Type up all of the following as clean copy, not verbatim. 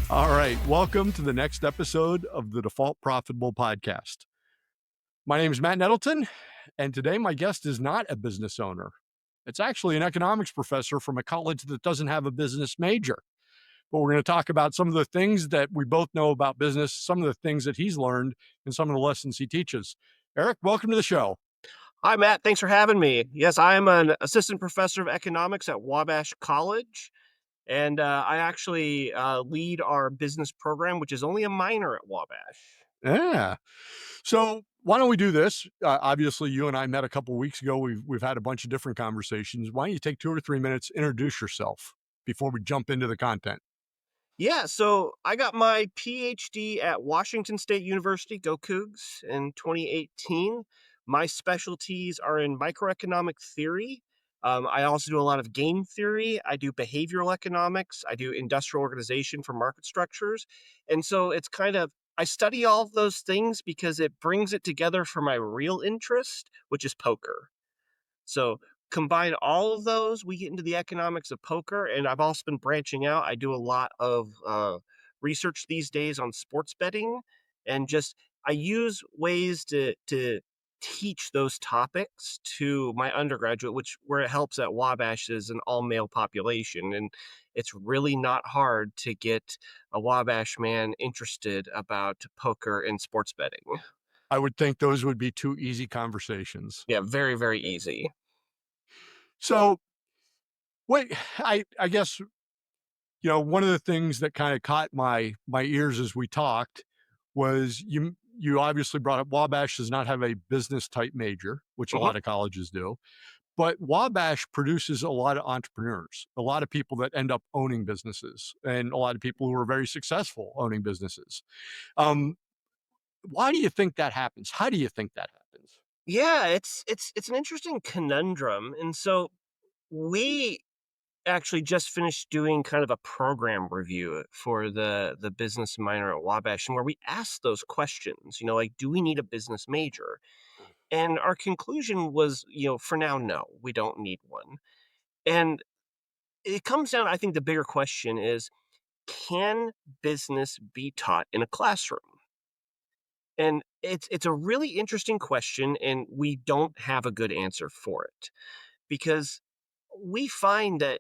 All right, welcome to the next episode of the Default Profitable Podcast. My name is Matt Nettleton, and today my guest is not a business owner. It's actually an economics professor from a college that doesn't have a business major. But we're going to talk about some of the things that we both know about business, some of the things that he's learned, and some of the lessons he teaches. Eric, welcome to the show. Hi, Matt. Thanks for having me. Yes, I am an assistant professor of economics at Wabash College, and I actually lead our business program, which is only a minor at Wabash. Yeah. So why don't we do this? Obviously, you and I met a couple of weeks ago. We've had a bunch of different conversations. Why don't you take 2 or 3 minutes, introduce yourself before we jump into the content? Yeah, so I got my PhD at Washington State University, go Cougs, in 2018. My specialties are in microeconomic theory. I also do a lot of game theory. I do behavioral economics. I do industrial organization for market structures. And so it's kind of, I study all of those things because it brings it together for my real interest, which is poker. So combine all of those, we get into the economics of poker, and I've also been branching out. I do a lot of research these days on sports betting, and just I use ways to teach those topics to my undergraduate, which where it helps at Wabash is an all male population, and it's really not hard to get a Wabash man interested about poker and sports betting. I would think those would be 2 easy conversations. Yeah, very, very easy. So wait, I guess, one of the things that kind of caught my ears as we talked was you obviously brought up Wabash does not have a business type major, which a Mhm. lot of colleges do. But Wabash produces a lot of entrepreneurs, a lot of people that end up owning businesses, and a lot of people who are very successful owning businesses. Um, why do you think that happens? How do you think that happens? Yeah, it's an interesting conundrum, and so we actually just finished doing kind of a program review for the business minor at Wabash, and where we asked those questions, like, do we need a business major? And our conclusion was, for now, no, we don't need one. And it comes down, I think the bigger question is, can business be taught in a classroom? And it's a really interesting question, and we don't have a good answer for it because we find that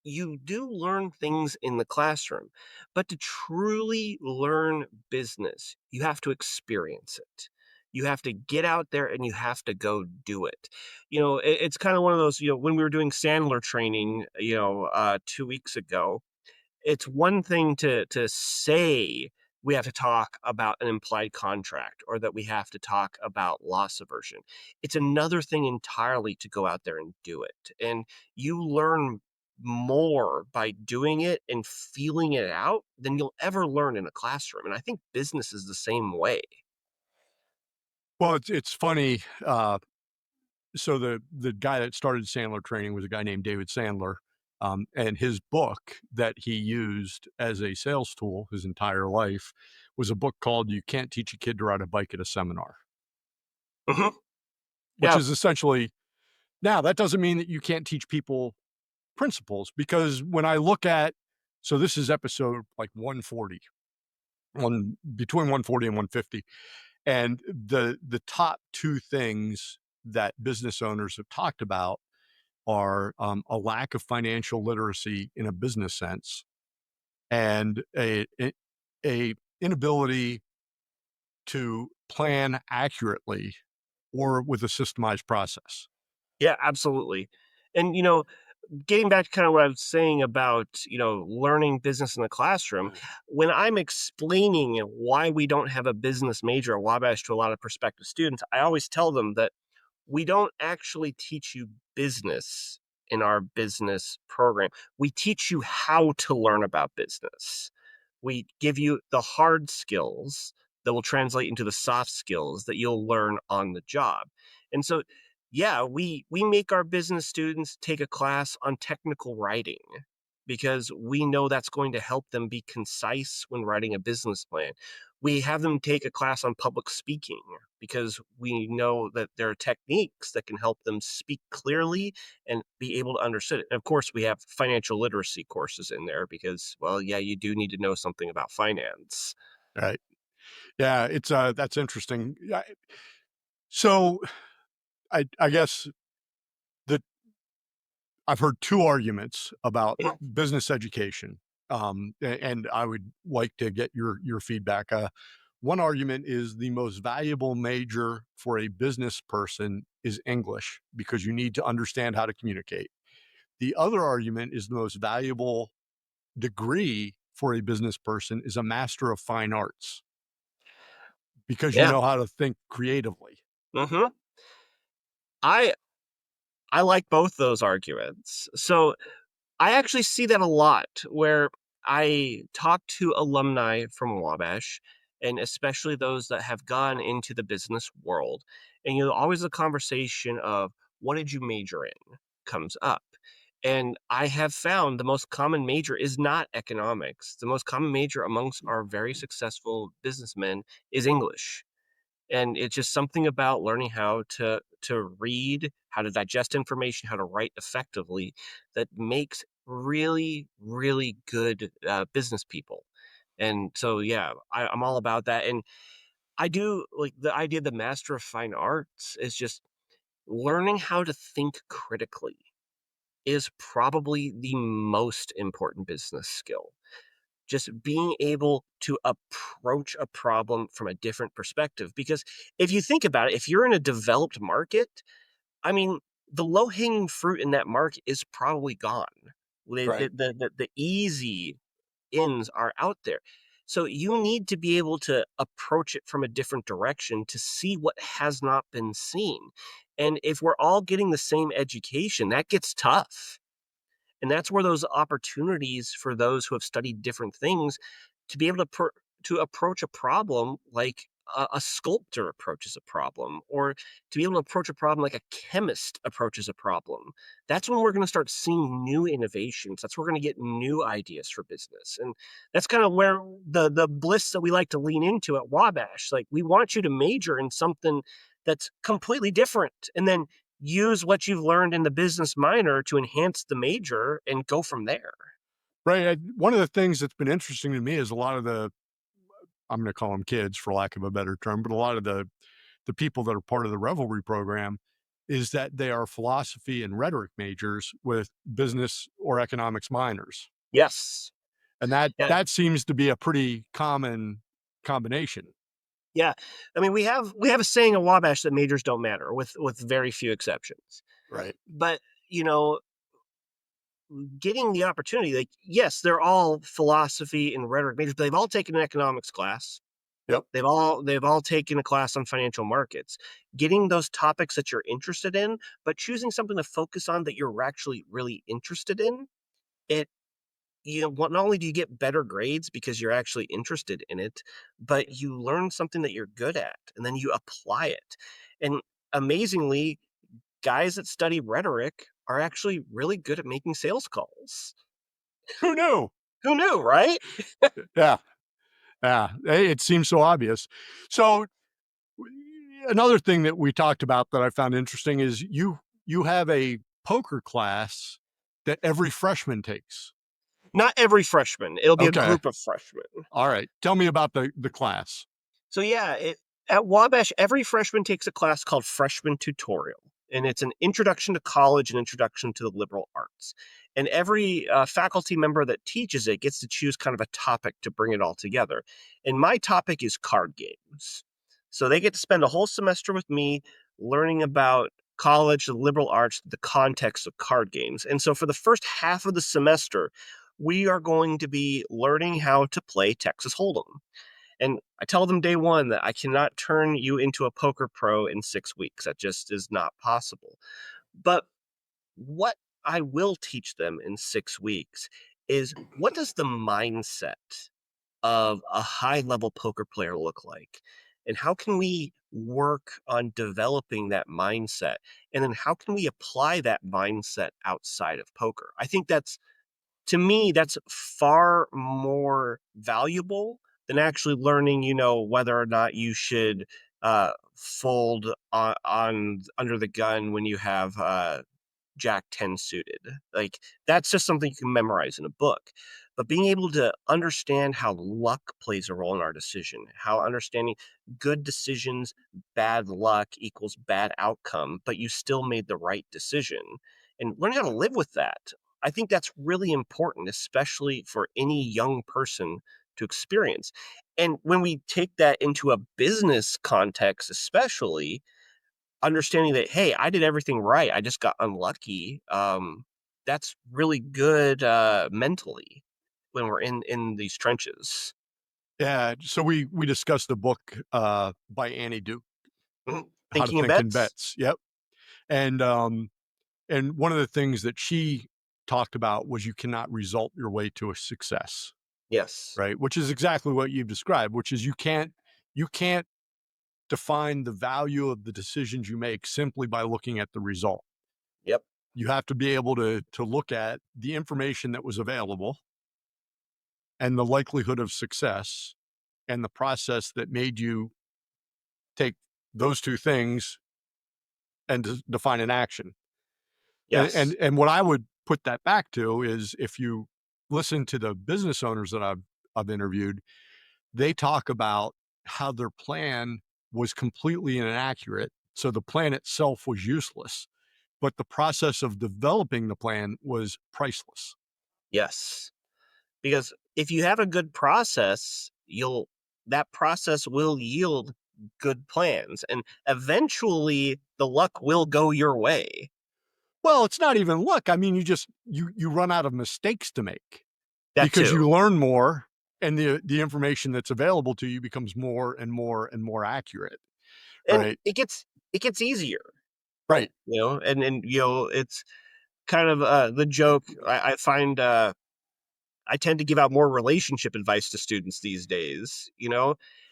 you do learn things in the classroom, but to truly learn business, you have to experience it. You have to get out there and you have to go do it. It's kind of one of those, when we were doing Sandler training, 2 weeks ago, it's one thing to say we have to talk about an implied contract or that we have to talk about loss aversion. It's another thing entirely to go out there and do it. And you learn more by doing it and feeling it out than you'll ever learn in a classroom. And I think business is the same way. Well, it's funny. So the guy that started Sandler training was a guy named David Sandler, and his book that he used as a sales tool his entire life was a book called "You Can't Teach a Kid to Ride a Bike at a Seminar," Mhm. which Yeah. is essentially now that doesn't mean that you can't teach people principles because when I look at so this is episode like 140, one between 140 and 150, and the top 2 things that business owners have talked about are a lack of financial literacy in a business sense and a inability to plan accurately or with a systemized process. Yeah, absolutely. And, getting back to kind of what I was saying about, learning business in the classroom, when I'm explaining why we don't have a business major at Wabash to a lot of prospective students, I always tell them that we don't actually teach you business in our business program. We teach you how to learn about business. We give you the hard skills that will translate into the soft skills that you'll learn on the job. And so, yeah, we make our business students take a class on technical writing because we know that's going to help them be concise when writing a business plan. We have them take a class on public speaking because we know that there are techniques that can help them speak clearly and be able to understand it. And of course, we have financial literacy courses in there because, well, yeah, you do need to know something about finance. Right. Yeah, it's, that's interesting. Yeah, so I guess that I've heard 2 arguments about business education, and I would like to get your feedback. One argument is the most valuable major for a business person is English because you need to understand how to communicate. The other argument is the most valuable degree for a business person is a Master of Fine Arts because you Yeah. know how to think creatively. hmm I I like both those arguments. So I actually see that a lot where I talk to alumni from Wabash, and especially those that have gone into the business world. And always a conversation of what did you major in comes up. And I have found the most common major is not economics. The most common major amongst our very successful businessmen is English. And it's just something about learning how to read, how to digest information, how to write effectively that makes really, really good business people. And so, yeah, I'm all about that. And I do like the idea of the master of fine arts is just learning how to think critically is probably the most important business skill. Just being able to approach a problem from a different perspective. Because if you think about it, if you're in a developed market, I mean, the low hanging fruit in that market is probably gone. Right. The easy ends are out there. So you need to be able to approach it from a different direction to see what has not been seen. And if we're all getting the same education, that gets tough. And that's where those opportunities for those who have studied different things to be able to approach a problem like a sculptor approaches a problem, or to be able to approach a problem like a chemist approaches a problem. That's when we're going to start seeing new innovations. That's where we're going to get new ideas for business. And that's kind of where the bliss that we like to lean into at Wabash. Like we want you to major in something that's completely different. And then use what you've learned in the business minor to enhance the major and go from there. Right, one of the things that's been interesting to me is a lot of the I'm gonna call them kids for lack of a better term, but a lot of the people that are part of the Revelry program is that they are philosophy and rhetoric majors with business or economics minors, Yes. and that Yeah. that seems to be a pretty common combination. Yeah. I mean, we have a saying at Wabash that majors don't matter with very few exceptions. Right. But, you know, getting the opportunity, like, yes, they're all philosophy and rhetoric majors, but they've all taken an economics class. Yep. They've all taken a class on financial markets. Getting those topics that you're interested in, but choosing something to focus on that you're actually really interested in, it not only do you get better grades because you're actually interested in it, but you learn something that you're good at and then you apply it. And amazingly, guys that study rhetoric are actually really good at making sales calls. Who knew? Who knew, right? Yeah. Yeah. It seems so obvious. So another thing that we talked about that I found interesting is you have a poker class that every freshman takes. Not every freshman. It'll be a Okay. group of freshmen. All right. Tell me about the class. So yeah, at Wabash, every freshman takes a class called Freshman Tutorial, and it's an introduction to college and introduction to the liberal arts. And every faculty member that teaches it gets to choose kind of a topic to bring it all together. And my topic is card games. So they get to spend a whole semester with me learning about college, the liberal arts, the context of card games. And so for the first half of the semester, we are going to be learning how to play Texas Hold'em. And I tell them day one that I cannot turn you into a poker pro in 6 weeks. That just is not possible. But what I will teach them in 6 weeks is what does the mindset of a high level poker player look like? And how can we work on developing that mindset? And then how can we apply that mindset outside of poker? I think that's to me, that's far more valuable and actually learning, whether or not you should fold on under the gun when you have Jack 10 suited. Like, that's just something you can memorize in a book. But being able to understand how luck plays a role in our decision, how understanding good decisions, bad luck equals bad outcome, but you still made the right decision, and learning how to live with that. I think that's really important, especially for any young person to experience. And when we take that into a business context, especially, understanding that, "Hey, I did everything right, I just got unlucky," that's really good, mentally when we're in these trenches. Yeah, so we discussed the book, by Annie Duke, Mhm. How to Thinking in Think in bets? Bets. Yep, and, and one of the things that she talked about was you cannot result your way to a success, Yes. right? Which is exactly what you've described, which is you can't define the value of the decisions you make simply by looking at the result. Yep. You have to be able to look at the information that was available and the likelihood of success and the process that made you take those 2 things and define an action. And Yes. what I would put that back to is if you listen to the business owners that I've interviewed, they talk about how their plan was completely inaccurate. So the plan itself was useless, but the process of developing the plan was priceless. Yes. Because if you have a good process, that process will yield good plans, and eventually, the luck will go your way. Well, it's not even luck. I mean, you run out of mistakes to make That because too. you learn more and the information that's available to you becomes more and more and more accurate, And right? it gets easier, Right. and it's kind of, the joke I find, I tend to give out more relationship advice to students these days,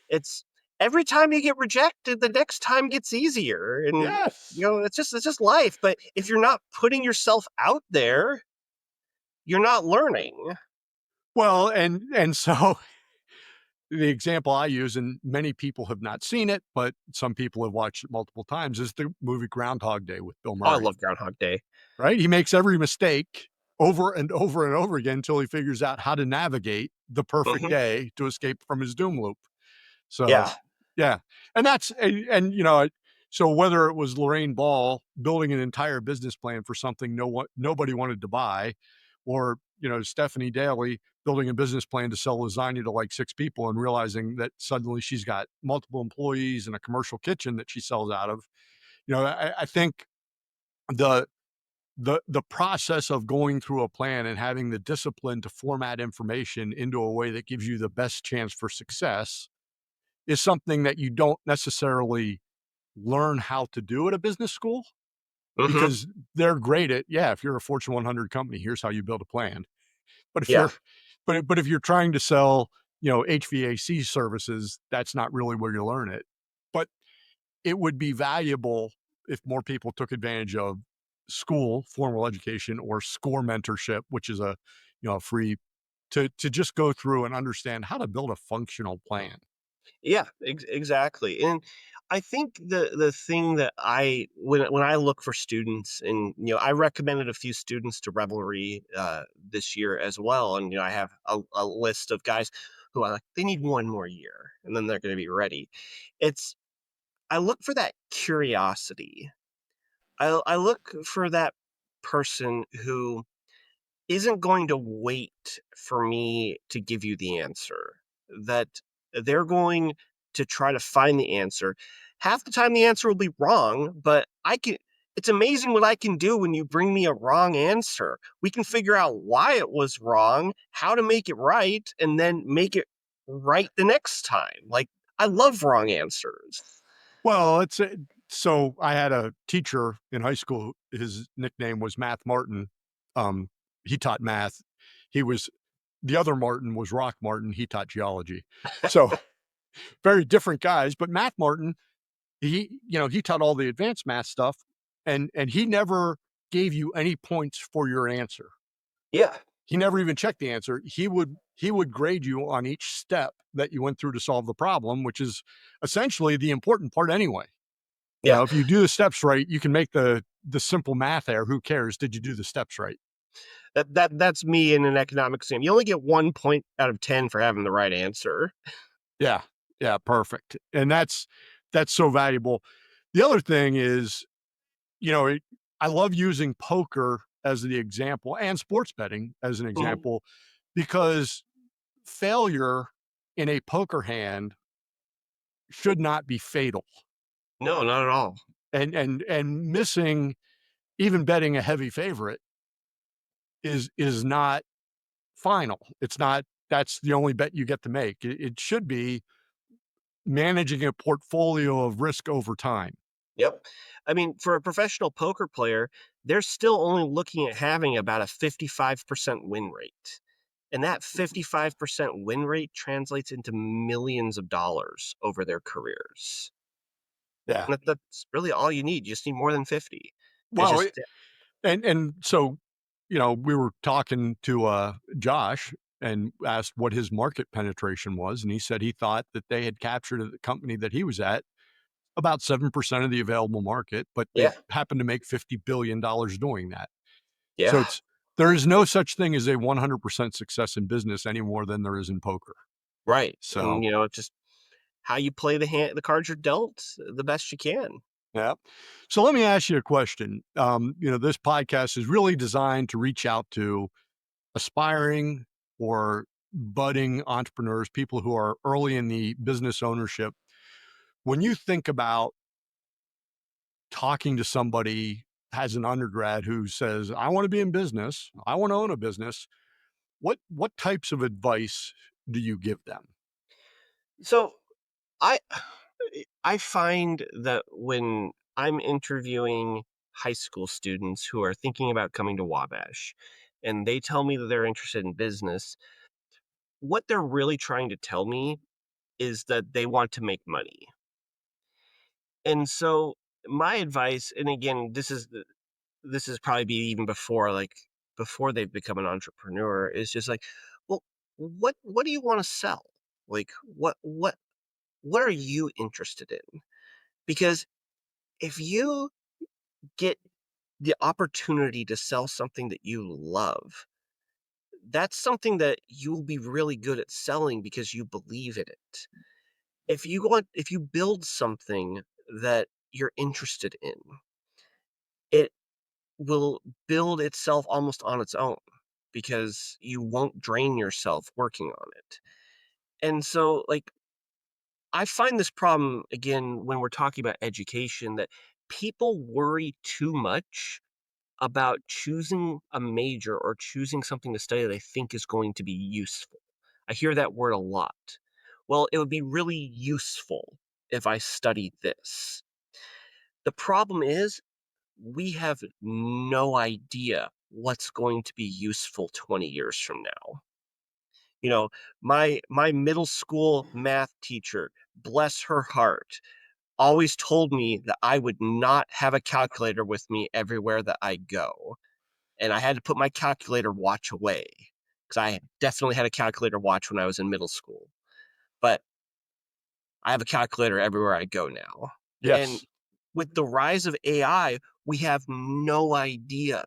It's every time you get rejected, the next time gets easier, and, Yes. it's just life, but if you're not putting yourself out there, you're not learning. Well, and so the example I use, and many people have not seen it, but some people have watched it multiple times, is the movie Groundhog Day with Bill Oh, I Murray, love Groundhog Day. right? He makes every mistake over and over and over again until he figures out how to navigate the perfect Mhm. day to escape from his doom loop. So, Yeah. yeah, and that's so whether it was Lorraine Ball building an entire business plan for something nobody wanted to buy, or Stephanie Daly building a business plan to sell lasagna to like 6 people and realizing that suddenly she's got multiple employees and a commercial kitchen that she sells out of. I think the the process of going through a plan and having the discipline to format information into a way that gives you the best chance for success is something that you don't necessarily learn how to do at a business school Mhm. because they're great at, yeah, if you're a Fortune 100 company, here's how you build a plan. But if Yeah. you're but if you're trying to sell, HVAC services, that's not really where you learn it. But it would be valuable if more people took advantage of school, formal education, or SCORE mentorship, which is a free to just go through and understand how to build a functional plan. Yeah, exactly. And I think the thing that when I look for students, and I recommended a few students to Revelry this year as well, and I have a list of guys who I like. They need one more year, and then they're going to be ready. It's I look for that curiosity. I look for that person who isn't going to wait for me to give you the answer, that they're going to try to find the answer. Half the time the answer will be wrong, but it's amazing what I can do when you bring me a wrong answer. We can figure out why it was wrong, how to make it right, and then make it right the next time. Like, I love wrong answers. Well, so I had a teacher in high school. His nickname was Math Martin. He taught math. He was The other Martin was Rock Martin. He taught geology. So very different guys. But Math Martin, he taught all the advanced math stuff, and he never gave you any points for your answer. Yeah. He never even checked the answer. he would grade you on each step that you went through to solve the problem, which is essentially the important part anyway. You Yeah, know, if you do the steps right, you can make the simple math there. Who cares? Did you do the steps right? that's me in an economics exam. You only get 1 point out of 10 for having the right answer. Yeah. Yeah, perfect. And that's so valuable. The other thing is, you know, I love using poker as the example and sports betting as an Mhm. example because failure in a poker hand should not be fatal. No, not at all. And missing, even betting a heavy favorite is not final. It's not, that's the only bet you get to make. It should be managing a portfolio of risk over time. Yep. I mean, for a professional poker player, they're still only looking at having about a 55% win rate. And that 55% win rate translates into millions of dollars over their careers. Yeah. And that's really all you need. You just need more than 50. It's Well, just and so, you know, we were talking to Josh and asked what his market penetration was, and he said he thought that they had captured at the company that he was at about 7% of the available market, but they yeah, happened to make $50 billion doing that. So yeah, it's, there is no such thing as a 100% success in business any more than there is in poker. right. So, And it's just how you play the cards you're dealt the best you can. yeah. So let me ask you a question. You know, this podcast is really designed to reach out to aspiring or budding entrepreneurs, people who are early in the business ownership. When you think about talking to somebody as an undergrad who says, I want to be in business, I want to own a business, what types of advice do you give them? So I I find that when I'm interviewing high school students who are thinking about coming to Wabash and they tell me that they're interested in business, what they're really trying to tell me is that they want to make money. And so my advice, and again, this is probably be even before before they've become an entrepreneur, is just like, well, what do you want to sell? Like what are you interested in? Because if you get the opportunity to sell something that you love, that's something that you'll be really good at selling because you believe in it. If you build something that you're interested in, it will build itself almost on its own because you won't drain yourself working on it. And so I find this problem again when we're talking about education that people worry too much about choosing a major or choosing something to study that they think is going to be useful. I hear that word a lot. Well, it would be really useful if I studied this. The problem is we have no idea what's going to be useful 20 years from now. You know, my middle school math teacher, bless her heart, always told me that I would not have a calculator with me everywhere that I go. And I had to put my calculator watch away because I definitely had a calculator watch when I was in middle school. But I have a calculator everywhere I go now. And Yes. with the rise of AI, we have no idea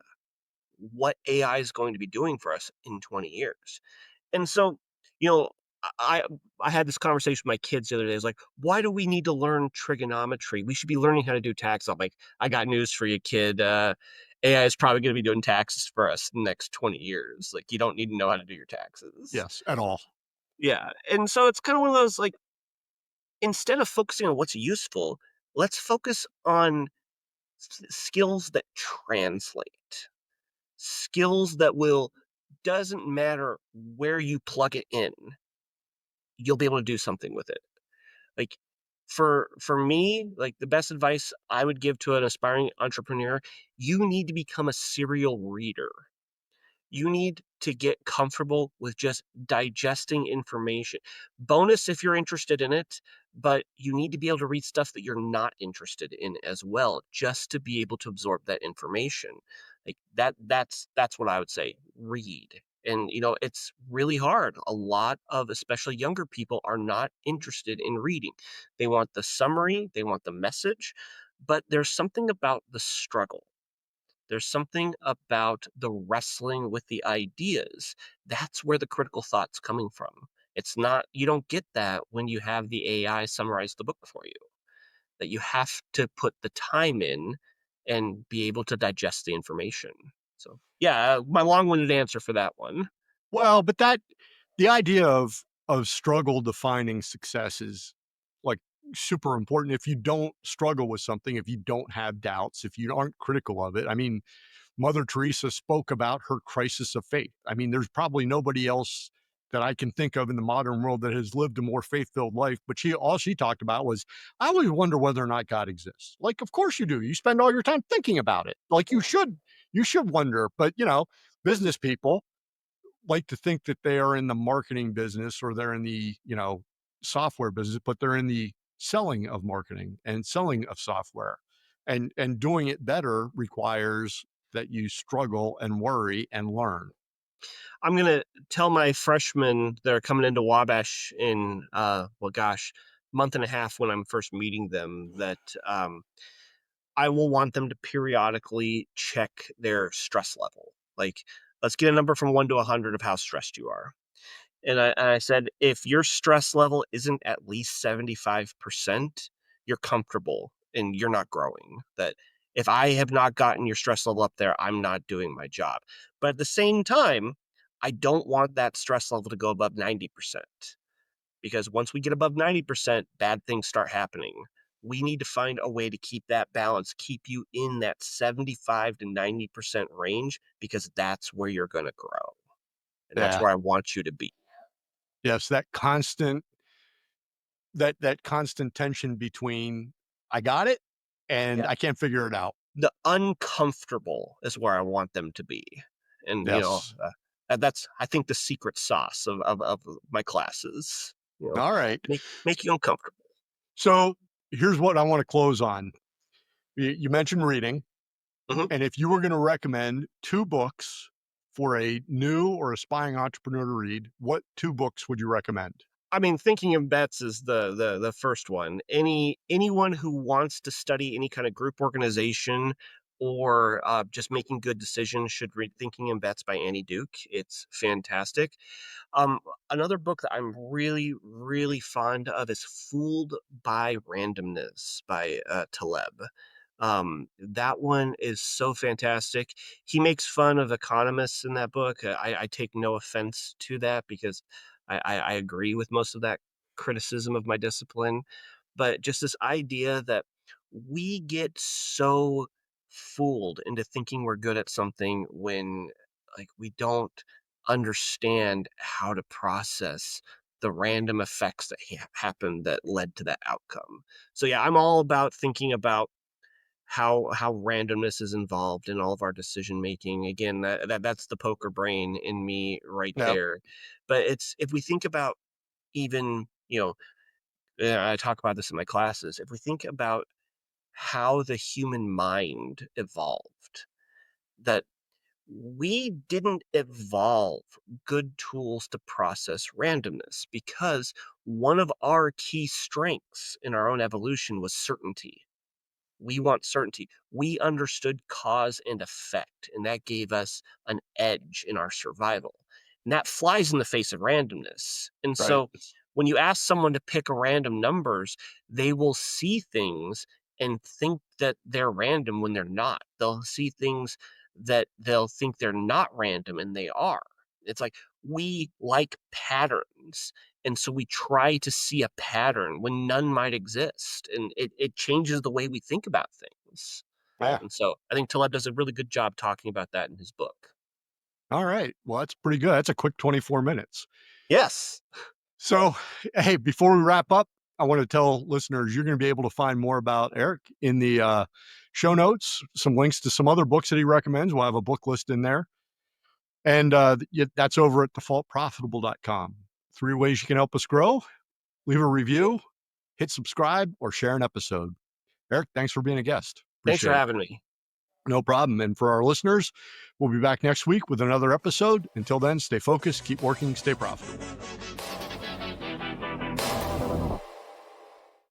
what AI is going to be doing for us in 20 years. And so, you know, I I had this conversation with my kids the other day. It's like, why do we need to learn trigonometry? We should be learning how to do tax. I'm like, I got news for you, kid. AI is probably going to be doing taxes for us in the next 20 years. Like, you don't need to know how to do your taxes. Yes. At all. Yeah. And so it's kind of one of those like, instead of focusing on what's useful, let's focus on skills that translate, skills that will, doesn't matter where you plug it in, you'll be able to do something with it. Like for me, like the best advice I would give to an aspiring entrepreneur, you need to become a serial reader. You need to get comfortable with just digesting information. Bonus if you're interested in it, but you need to be able to read stuff that you're not interested in as well, just to be able to absorb that information. Like that's what I would say. Read. And, it's really hard. A lot of, especially younger people, are not interested in reading. They want the summary, they want the message, but there's something about the struggle. There's something about the wrestling with the ideas. That's where the critical thought's coming from. It's not, you don't get that when you have the AI summarize the book for you, that you have to put the time in and be able to digest the information. So, yeah, my long-winded answer for that one. Well, but the idea of struggle defining success is, like, super important. If you don't struggle with something, if you don't have doubts, if you aren't critical of it, I mean, Mother Teresa spoke about her crisis of faith. I mean, there's probably nobody else that I can think of in the modern world that has lived a more faith-filled life, but she talked about was, "I always wonder whether or not God exists." Like, of course you do. You spend all your time thinking about it. Like, you should wonder, but, business people like to think that they are in the marketing business or they're in the, software business, but they're in the selling of marketing and selling of software. And doing it better requires that you struggle and worry and learn. I'm gonna tell my freshmen that are coming into Wabash in, well, gosh, month and a half when I'm first meeting them that, I will want them to periodically check their stress level. Like, let's get a number from 1 to 100 of how stressed you are. And I said, if your stress level isn't at least 75%, you're comfortable and you're not growing. That if I have not gotten your stress level up there, I'm not doing my job. But at the same time, I don't want that stress level to go above 90%, because once we get above 90%, bad things start happening. We need to find a way to keep that balance, keep you in that 75 to 90% range, because that's where you're going to grow. And that's Yeah. where I want you to be. Yes, that constant tension between I got it and Yeah. I can't figure it out. The uncomfortable is where I want them to be. And, Yes. that's, I think, the secret sauce of my classes, All right. make you uncomfortable. So here's what I want to close on. You mentioned reading. Mhm. And if you were going to recommend two books for a new or aspiring entrepreneur to read, what two books would you recommend? I mean, thinking of bets is the first one. Anyone who wants to study any kind of group organization or just making good decisions should read Thinking in Bets by Annie Duke. It's fantastic. Um, Another book that I'm really, really fond of is Fooled by Randomness by Taleb. That one is so fantastic. He makes fun of economists in that book. I take no offense to that because I agree with most of that criticism of my discipline. But just this idea that we get so fooled into thinking we're good at something when, like, we don't understand how to process the random effects that happened that led to that outcome. So yeah, I'm all about thinking about how randomness is involved in all of our decision making. Again, that's the poker brain in me right Yep. there. But it's, if we think about, even, I talk about this in my classes. If we think about how the human mind evolved, that we didn't evolve good tools to process randomness, because one of our key strengths in our own evolution was certainty. We want certainty. We understood cause and effect, and that gave us an edge in our survival. And that flies in the face of randomness. And Right. so when you ask someone to pick a random numbers, they will see things and think that they're random when they're not. They'll see things that they'll think they're not random and they are. It's like we like patterns, and so we try to see a pattern when none might exist. And it changes the way we think about things. Yeah. And so I think Taleb does a really good job talking about that in his book. All right. Well, that's pretty good. That's a quick 24 minutes. Yes. So, hey, before we wrap up, I want to tell listeners you're going to be able to find more about Eric in the show notes, some links to some other books that he recommends. We'll have a book list in there. And that's over at defaultprofitable.com. Three ways you can help us grow: leave a review, hit subscribe, or share an episode. Eric, thanks for being a guest. Thanks for Appreciate it. having me. No problem. And for our listeners, we'll be back next week with another episode. Until then, stay focused, keep working, stay profitable.